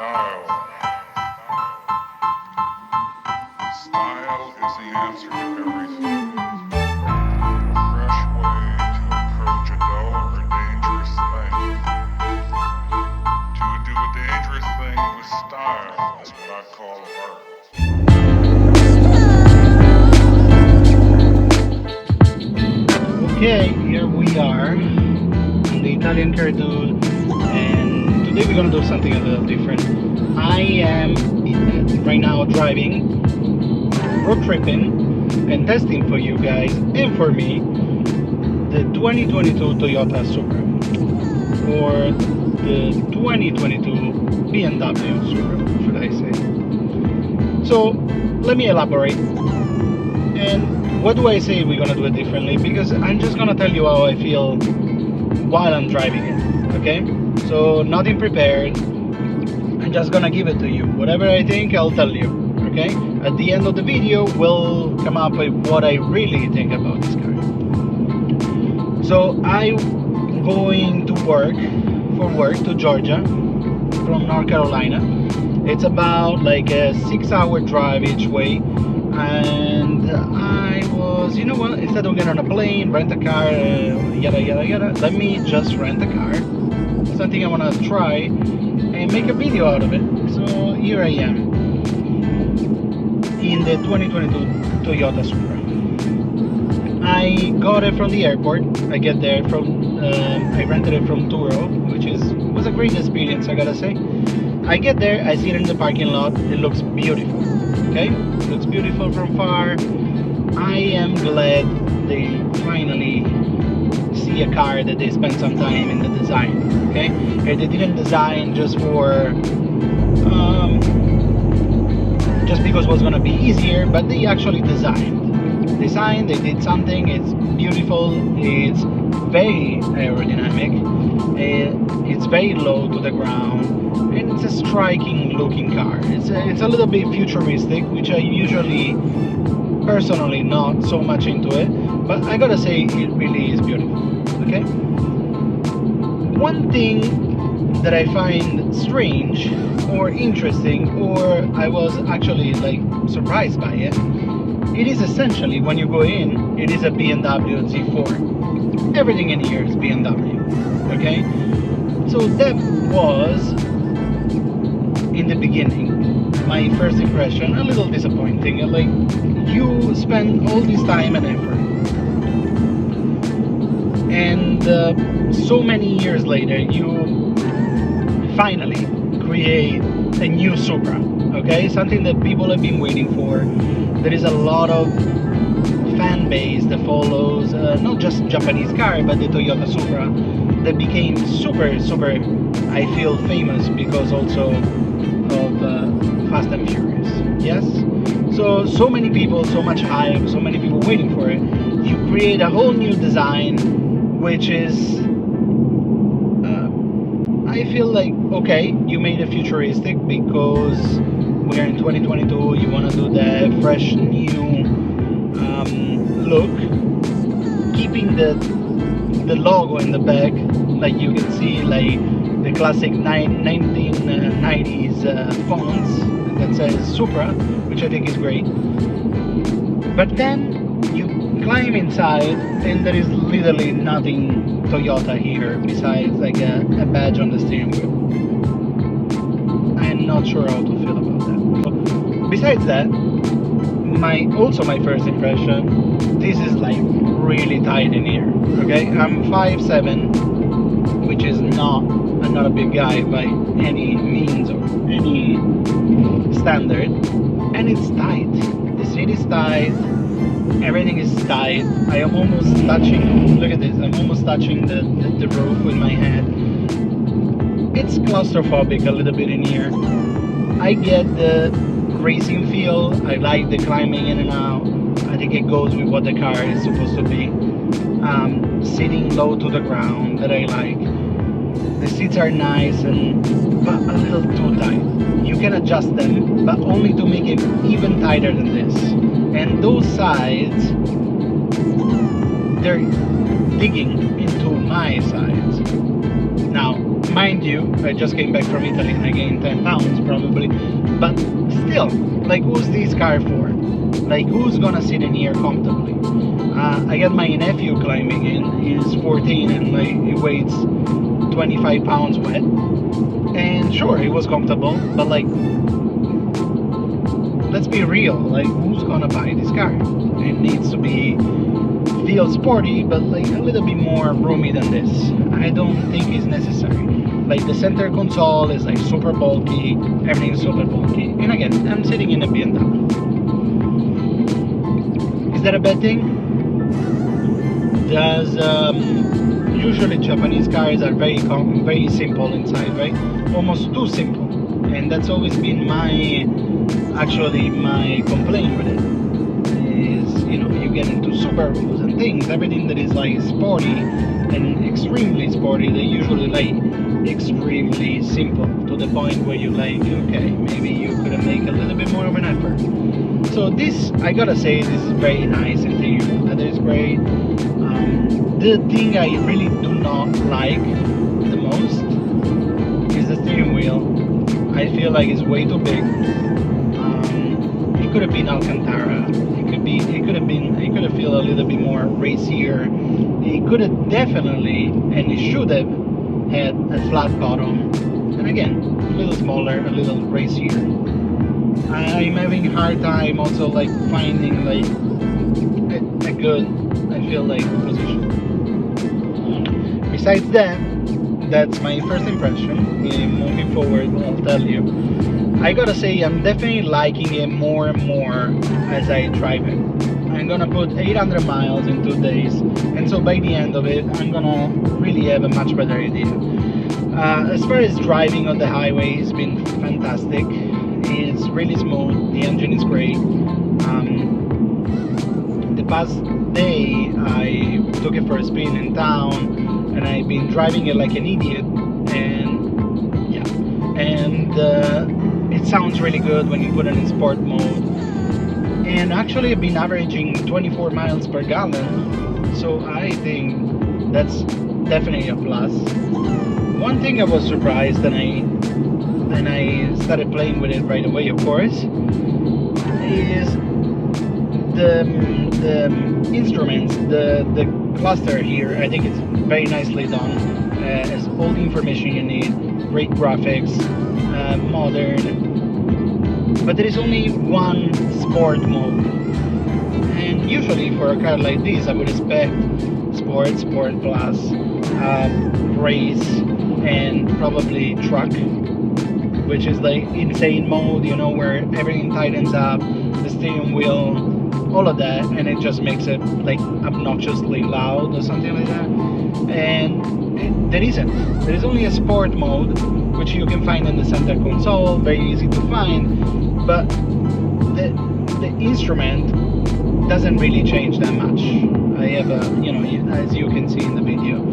Style. Style is the answer to everything. A fresh way to approach a dull or dangerous thing. To do a dangerous thing with style is what I call art. Okay, here we are on the Italian Cardul, and today we're gonna do something a little different. I am right now driving, road tripping, and testing for you guys and for me the 2022 Toyota Supra or the 2022 BMW Supra, should I say. So let me elaborate. And what do I say we're gonna do it differently? Because I'm just gonna tell you how I feel while I'm driving it, okay? So nothing prepared. I'm just gonna give it to you. Whatever I think, I'll tell you, okay? At the end of the video, we'll come up with what I really think about this car. So I'm going to work to Georgia from North Carolina. It's about like a 6-hour drive each way, and I was, you know what, instead of getting on a plane, rent a car, yada yada yada, let me just rent a car, something I want to try and make a video out of it. So here I am in the 2022 Toyota Supra. I got it from the airport. I get there from I rented it from Turo, which was a great experience, I gotta say. I get there, I see it in the parking lot. It looks beautiful. Okay, it looks beautiful from far. I am glad they finally see a car that they spent some time in the design. Okay, they didn't design just for just because it was gonna be easier, but they actually designed. They did something. It's beautiful. It's very aerodynamic. It's very low to the ground, and it's a striking looking car. It's a little bit futuristic, which I usually personally not so much into it, but I gotta say it really is beautiful. Okay, one thing that I find strange or interesting, or I was actually like surprised by it, it is essentially, when you go in, it is a BMW Z4. Everything in here is BMW. Okay, so that was, in the beginning, my first impression, a little disappointing. Like, you spend all this time and effort, and so many years later, you finally create a new Supra. Okay, something that people have been waiting for. There is a lot of fan base that follows not just Japanese car, but the Toyota Supra, that became super, I feel, famous because also of Fast and Furious. Yes, so many people, so much hype, so many people waiting for it. You create a whole new design, which is I feel like, okay, you made it futuristic because we're in 2022. You want to do the fresh new look, keeping the logo in the back, like you can see, like the classic 1990s fonts that says Supra, which I think is great. But then you climb inside, and there is literally nothing Toyota here besides like a badge on the steering wheel. I'm not sure how to feel about that. So, besides that, my first impression, this is like really tight in here. Okay, I'm 5'7", which is I'm not a big guy by any means or any standard, and it's tight. The seat is tight. Everything is tight. I am almost touching, look at this, I'm almost touching the roof with my hand. It's claustrophobic a little bit in here. I get the racing feel. I like the climbing in and out. I think it goes with what the car is supposed to be. Sitting low to the ground, that I like. The seats are nice, but a little too tight. You can adjust them, but only to make it even tighter than this. And those sides, they're digging into my sides. Now, Mind you, I just came back from Italy and I gained 10 pounds probably, but still, like, who's this car for? Like, who's gonna sit in here comfortably? I got my nephew climbing in. He's 14 and like he weighs 25 pounds wet. And sure, it was comfortable, but like, let's be real. Like, who's gonna buy this car? It needs to be feel sporty, but like a little bit more roomy than this. I don't think it's necessary. Like, the center console is like super bulky. Everything's super bulky. And again, I'm sitting in a BMW. Is that a bad thing? Does usually Japanese cars are very simple inside, right? Almost too simple, and that's always been my complaint with it. Is, you know, you get into Subarus and things, everything that is like sporty and extremely sporty, they usually like extremely simple to the point where you like, okay, maybe you could make a little bit more of an effort. So this, I gotta say, this is very nice interior. The leather is great. The thing I really do not like the most is the steering wheel. I feel like it's way too big. It could have been Alcantara. It could have feel a little bit more racier. It could have definitely, and it should have, had a flat bottom. And again, a little smaller, a little racier. I'm having a hard time also like finding like a good, I feel like, position. Besides that, that's my first impression. Moving forward, I'll tell you. I gotta say, I'm definitely liking it more and more as I drive it. I'm gonna put 800 miles in 2 days, and so by the end of it, I'm gonna really have a much better idea. As far as driving on the highway, it's been fantastic. It's really smooth. The engine is great. The past day, I took it for a spin in town, and I've been driving it like an idiot. And yeah, and it sounds really good when you put it in sport mode. And actually, I've been averaging 24 miles per gallon, so I think that's definitely a plus. One thing I was surprised, and I started playing with it right away, of course, is the instruments, the cluster here. I think it's very nicely done. Has all the information you need, great graphics, modern. But there is only one sport mode, and usually for a car like this, I would expect sport plus, race, and probably truck, which is like insane mode, you know, where everything tightens up, the steering wheel, all of that, and it just makes it like obnoxiously loud or something like that. And there isn't. There is only a sport mode, which you can find in the center console, very easy to find, but the instrument doesn't really change that much. I have a, you know, as you can see in the video,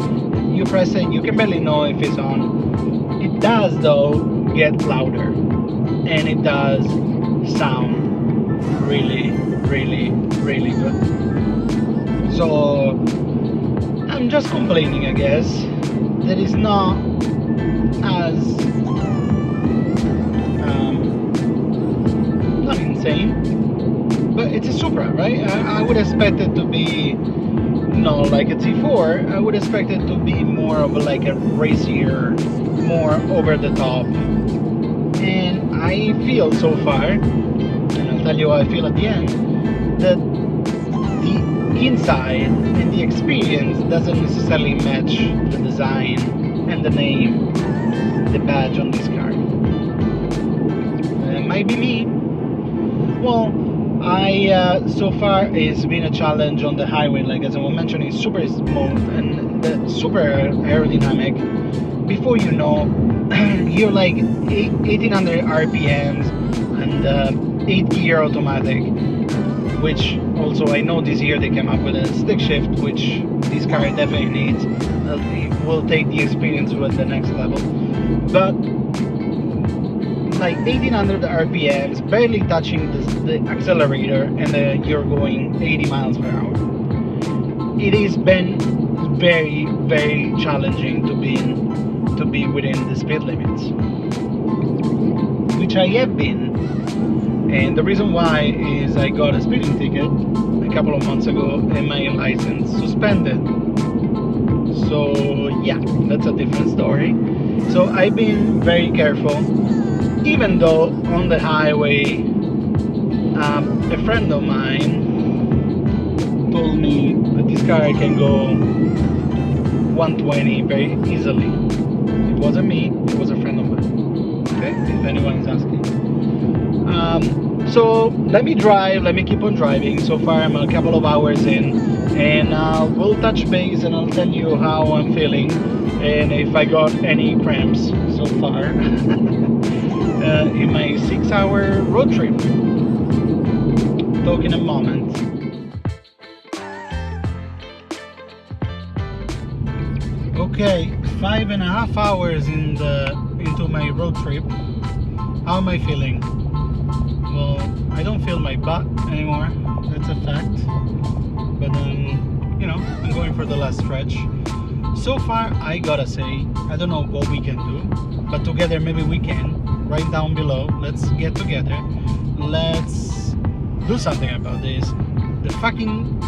you press it, you can barely know if it's on. It does though get louder, and it does sound really, really, really good. So I'm just complaining, I guess, that it's not as not insane, but it's a Supra, right? I would expect it to be, no, like a T4. I would expect it to be more of like a racier, more over the top. And I feel so far, and I'll tell you how I feel at the end, that the inside and the experience doesn't necessarily match the design and the name, the badge on this car. It might be me. Well, so far it's been a challenge on the highway, like as I was mentioning, super smooth and super aerodynamic. Before you know, you're like 1800 RPMs and 8-gear automatic, which also I know this year they came up with a stick shift, which this car definitely needs. It will take the experience to the next level. But like 1800 RPMs, barely touching the accelerator, and you're going 80 miles per hour. It has been very, very challenging to to be within the speed limits, which I have been. And the reason why is I got a speeding ticket a couple of months ago and my license suspended. So yeah, that's a different story. So I've been very careful, even though on the highway, a friend of mine told me that this car can go 120 very easily. It wasn't me, it was a friend of mine. Okay, if anyone is asking. So let me drive, let me keep on driving. So far I'm a couple of hours in, and we'll touch base and I'll tell you how I'm feeling and if I got any cramps so far in my 6-hour road trip. Talk in a moment. Okay, 5.5 hours into my road trip. How am I feeling? Well, I don't feel my butt anymore. That's a fact. But you know, I'm going for the last stretch. So far, I gotta say, I don't know what we can do, but together maybe we can. Right down below, let's get together. Let's do something about this. The fucking...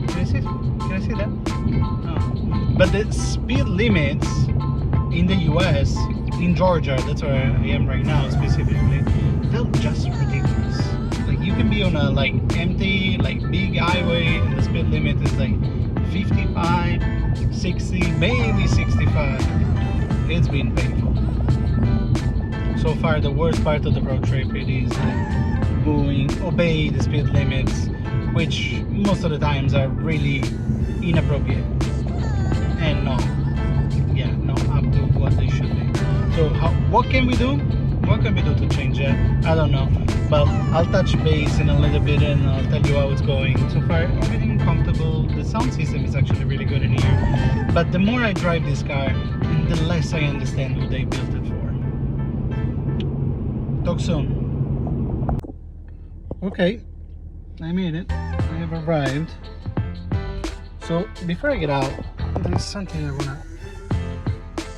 Can I see that? No. But the speed limits in the US, in Georgia, that's where I am right now specifically, they're just ridiculous. Like you can be on a like empty, like big highway and the speed limit is like 55, 60, maybe 65. It's been painful. So far the worst part of the road trip it is obey the speed limits, which most of the times are really inappropriate and not up to what they should be. So what can we do? What can we do to change that? I don't know, but I'll touch base in a little bit and I'll tell you how it's going. So far everything comfortable. The sound system is actually really good in here, but the more I drive this car, the less I understand who they built it for. Talk soon. Okay, I made it. I have arrived. So before I get out, there's something I wanna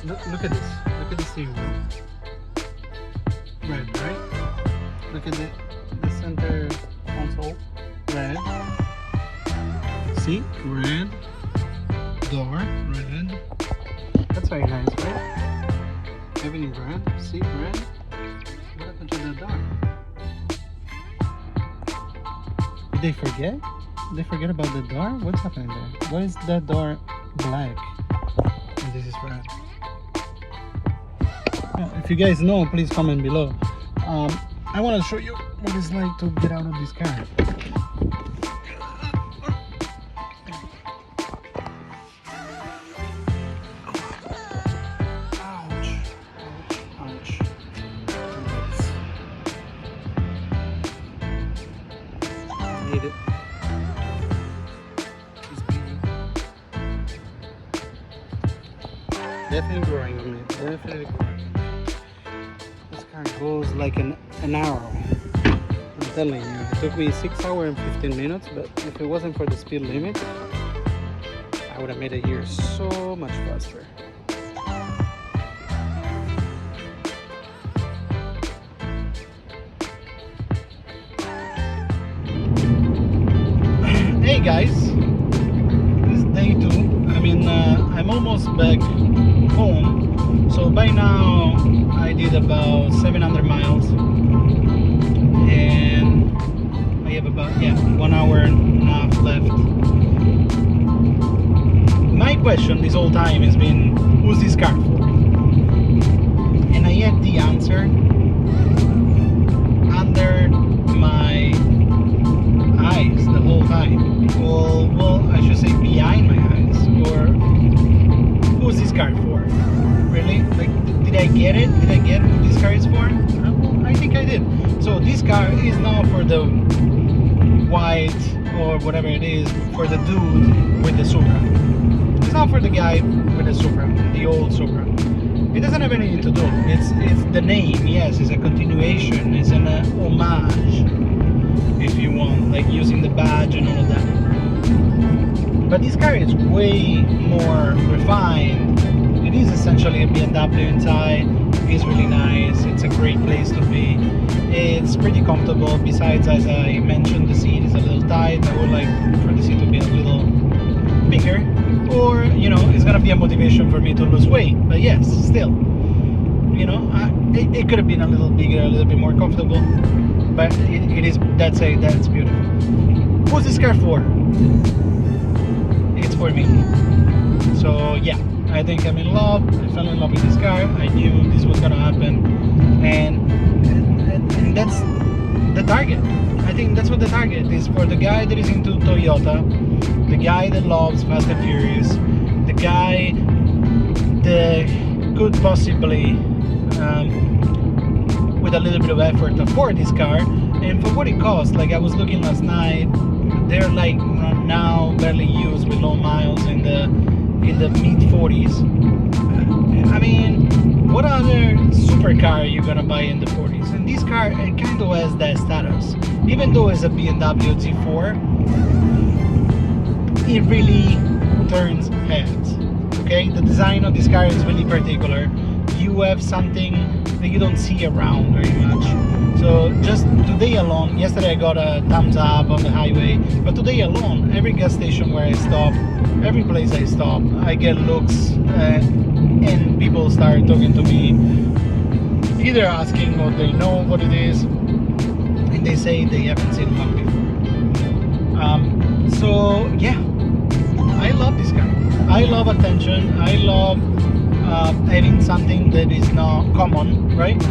look at this. Look at the steering wheel. Red, right? Look at the center console. Red. See? Red. Door. Red. That's very nice, right? Everything red. See? Red. What happened to the door? Did they forget? Did they forget about the door? What's happening there? Why is that door black? And this is red. If you guys know, please comment below. I want to show you what it's like to get out of this car. Ouch. Ouch. Need it. Definitely growing on me. Definitely growing. This car goes like an arrow. I'm telling you. It took me 6 hours and 15 minutes, but if it wasn't for the speed limit, I would have made it here so much faster. Hey guys, this is day 2. I mean, I'm almost back home. So by now I did about 700 miles and I have about 1 hour and a half left. My question this whole time has been, who's this car for? And I had the answer under my eyes the whole time. Well, I should say behind my eyes. Or who's this car for? Really? Like, did I get it? Did I get who this car is for? Well, I think I did. So this car is not for the white or whatever it is, for the dude with the Supra. It's not for the guy with the Supra, the old Supra. It doesn't have anything to do. It's the name. Yes, it's a continuation. It's an homage, if you want, like using the badge and all of that. But this car is way more refined. It is essentially actually a BMW inside. It's really nice. It's a great place to be. It's pretty comfortable. Besides, as I mentioned, the seat is a little tight. I would like for the seat to be a little bigger, or it's gonna be a motivation for me to lose weight. But yes, still, it could have been a little bigger, a little bit more comfortable. But it is. That's beautiful. Who's this car for? It's for me. So yeah, I think I'm in love. I fell in love with this car. I knew this was gonna happen, and that's the target. I think that's what the target is for the guy that is into Toyota, the guy that loves Fast and Furious, the guy that could possibly, with a little bit of effort, afford this car. And for what it costs, like I was looking last night, they're like now barely used with low miles in the mid 40s. I mean, what other supercar are you gonna buy in the 40s? And this car, it kind of has that status. Even though it's a BMW Z4, it really turns heads. Okay, the design of this car is really particular. You have something that you don't see around very much. So just today alone, yesterday I got a thumbs up on the highway, but today alone, every gas station where I stop, every place I stop, I get looks, and people start talking to me, either asking or they know what it is, and they say they haven't seen one before. So yeah, I love this car. I love attention. I love having something that is not common, right?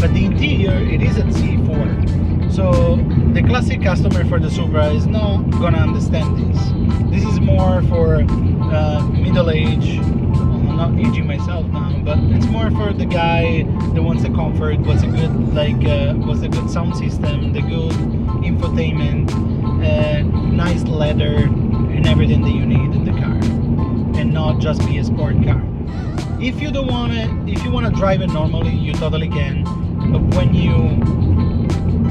But the interior, it is a Z4. So the classic customer for the Supra is not gonna understand this. This is more for middle age. I'm not aging myself now, but it's more for the guy that wants the comfort, what's a good sound system, the good infotainment, nice leather, and everything that you need in the car, and not just be a sport car. If you wanna drive it normally, you totally can. But when you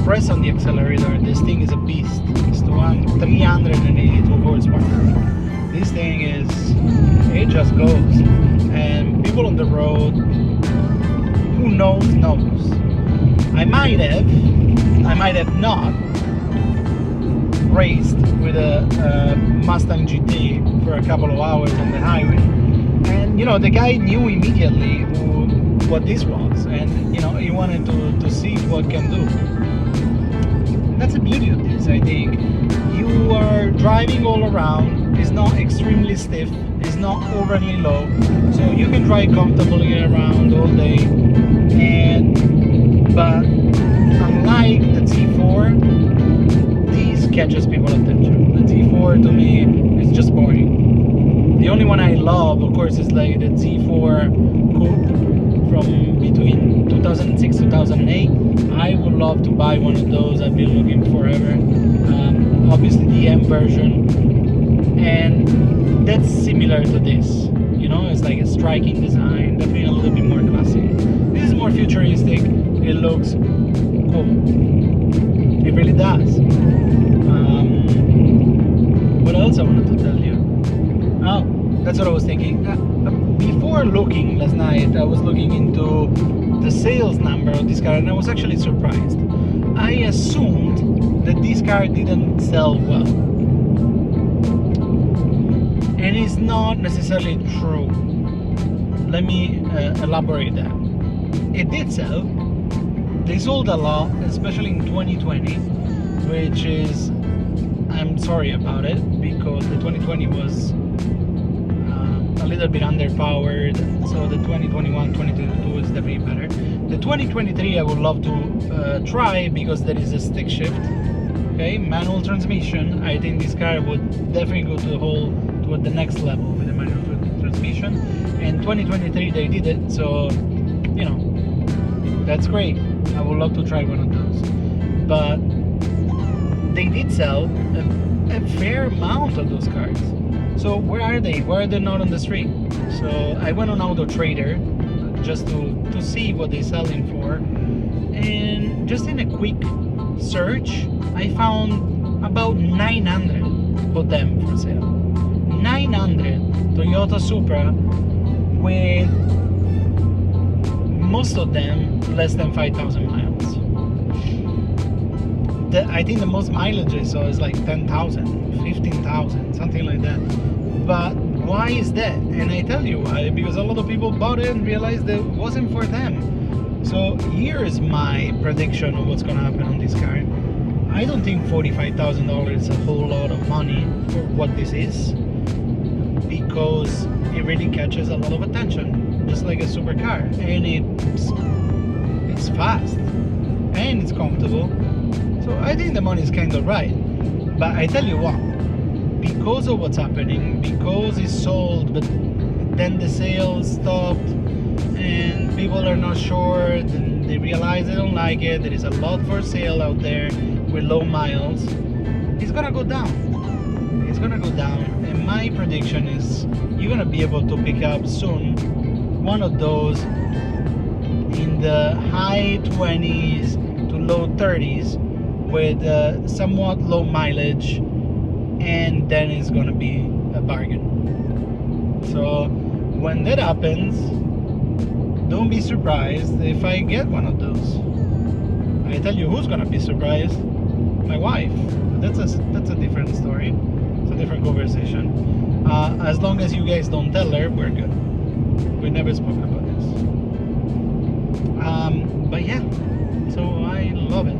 press on the accelerator, this thing is a beast. It's 382 horsepower. This thing it just goes. And people on the road, who knows. I might have not raced with a Mustang GT for a couple of hours on the highway. And the guy knew immediately what this was, and he wanted to see what it can do. That's the beauty of this. I think you are driving all around. It's not extremely stiff. It's not overly low, so you can drive comfortably around all day. But unlike the Z4, this catches people's attention. The Z4 to me is just boring. The only one I love, of course, is like the Z4 Coupe from between 2006 2008. I would love to buy one of those. I've been looking forever. Obviously the M version, and that's similar to this. It's like a striking design, definitely a little bit more classy. This is more futuristic. It looks cool. It really does. What else I wanted to tell you? Oh, that's what I was thinking. Before looking last night, I was looking into the sales number of this car, and I was actually surprised. I assumed that this car didn't sell well, and it's not necessarily true. Let me elaborate that. It did sell. They sold a lot, especially in 2020, which is, I'm sorry about it, because the 2020 was a little bit underpowered, so the 2021, 2022 is definitely better. The 2023 I would love to try, because there is a stick shift, okay, manual transmission. I think this car would definitely go to the next level with the manual transmission, and 2023 they did it, so that's great. I would love to try one of those. But they did sell a fair amount of those cars. So where are they? Why are they not on the street? So I went on Auto Trader just to see what they're selling for, and just in a quick search I found about 900 of them for sale. 900 Toyota Supra with most of them less than 5,000 miles. I think the most mileage I saw is like 10,000, 15,000, something like that. But why is that? And I tell you why, because a lot of people bought it and realized that it wasn't for them. So here is my prediction of what's gonna happen on this car. I don't think $45,000 is a whole lot of money for what this is, because it really catches a lot of attention, just like a supercar, and it's fast and it's comfortable. So I think the money is kind of right. But I tell you what, because of what's happening, because it's sold, but then the sales stopped and people are not sure, and they realize they don't like it, there is a lot for sale out there with low miles, it's gonna go down. It's gonna go down, and my prediction is you're gonna be able to pick up soon one of those in the high 20s to low 30s with somewhat low mileage, and then it's gonna be a bargain. So when that happens, don't be surprised if I get one of those. I tell you who's gonna be surprised: my wife. That's a different story. It's a different conversation. As long as you guys don't tell her, we're good. We never spoke about this. But yeah, so I love it.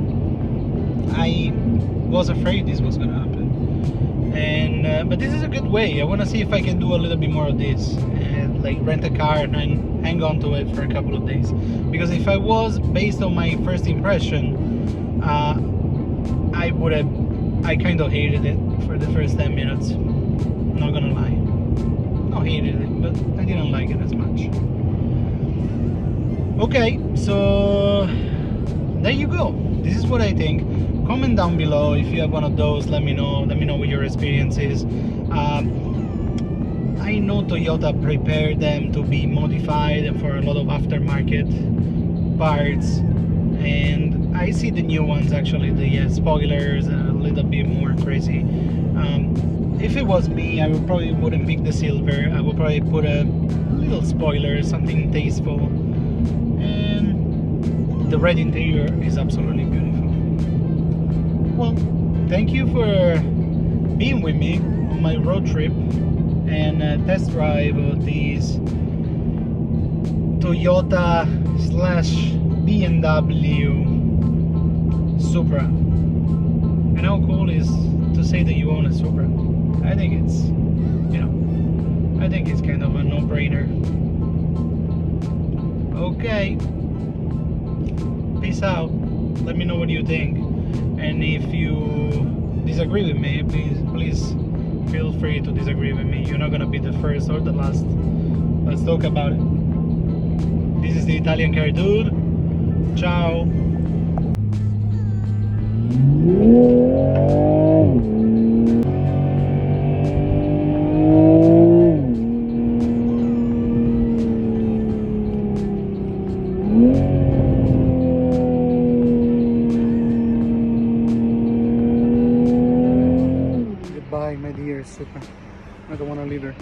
I was afraid this was gonna happen, and but this is a good way. I want to see if I can do a little bit more of this, and like rent a car and hang on to it for a couple of days. Because if I was based on my first impression, I kind of hated it for the first 10 minutes. Not gonna lie, not hated it, but I didn't like it as much. Okay, so there you go. This is what I think. Comment down below if you have one of those. Let me know what your experience is. I know Toyota prepared them to be modified for a lot of aftermarket parts, and I see the new ones, actually the spoilers a little bit more crazy. If it was me, I wouldn't pick the silver. I would probably put a little spoiler, something tasteful, and the red interior is absolutely beautiful. Well, thank you for being with me on my road trip and test drive of these Toyota / BMW Supra. And how cool is to say that you own a Supra? I think it's, I think it's kind of a no-brainer. Okay, peace out. Let me know what you think. And if you disagree with me, please feel free to disagree with me. You're not gonna be the first or the last. Let's talk about it. This is the Italian Car Dude. Ciao. Goodbye, my dear Supra. I don't want to leave her.